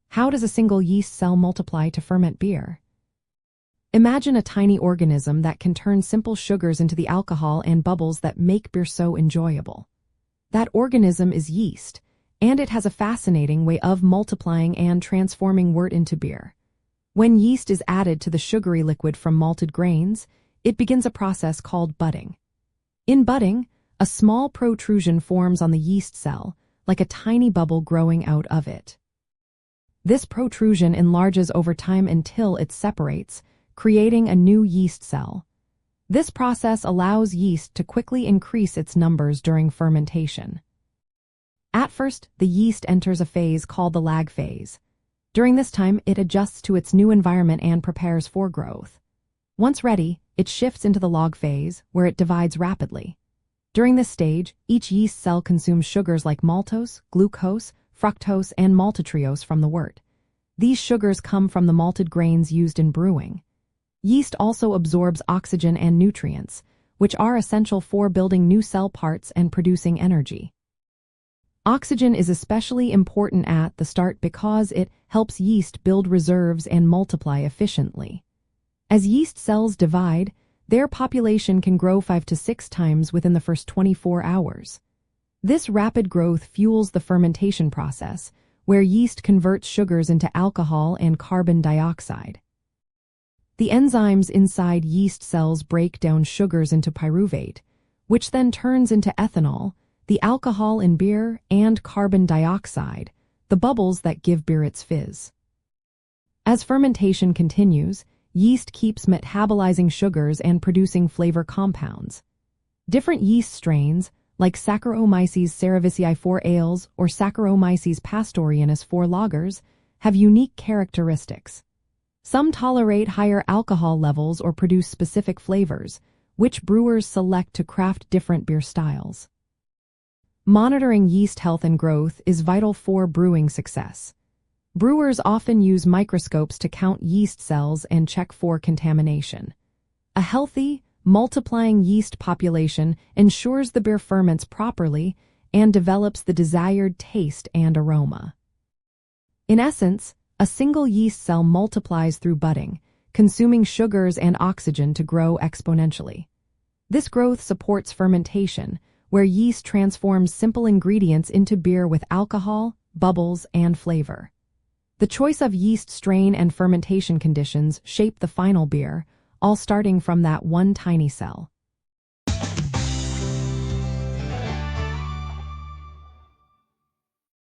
How does a single yeast cell multiply to ferment beer? Imagine a tiny organism that can turn simple sugars into the alcohol and bubbles that make beer so enjoyable. That organism is yeast, and it has a fascinating way of multiplying and transforming wort into beer. When yeast is added to the sugary liquid from malted grains, it begins a process called budding. In budding, a small protrusion forms on the yeast cell, like a tiny bubble growing out of it. This protrusion enlarges over time until it separates, creating a new yeast cell. This process allows yeast to quickly increase its numbers during fermentation. At first, the yeast enters a phase called the lag phase. During this time, it adjusts to its new environment and prepares for growth. Once ready, it shifts into the log phase, where it divides rapidly. During this stage, each yeast cell consumes sugars like maltose, glucose, fructose, and maltotriose from the wort. These sugars come from the malted grains used in brewing. Yeast also absorbs oxygen and nutrients, which are essential for building new cell parts and producing energy. Oxygen is especially important at the start because it helps yeast build reserves and multiply efficiently. As yeast cells divide, their population can grow 5 to 6 times within the first 24 hours. This rapid growth fuels the fermentation process, where yeast converts sugars into alcohol and carbon dioxide. The enzymes inside yeast cells break down sugars into pyruvate, which then turns into ethanol, the alcohol in beer, and carbon dioxide, the bubbles that give beer its fizz. As fermentation continues, yeast keeps metabolizing sugars and producing flavor compounds. Different yeast strains, like Saccharomyces cerevisiae for ales or Saccharomyces pastorianus for lagers, have unique characteristics. Some tolerate higher alcohol levels or produce specific flavors, which brewers select to craft different beer styles. Monitoring yeast health and growth is vital for brewing success. Brewers often use microscopes to count yeast cells and check for contamination. A healthy, multiplying yeast population ensures the beer ferments properly and develops the desired taste and aroma. In essence, a single yeast cell multiplies through budding, consuming sugars and oxygen to grow exponentially. This growth supports fermentation, where yeast transforms simple ingredients into beer with alcohol, bubbles, and flavor. The choice of yeast strain and fermentation conditions shape the final beer, all starting from that one tiny cell.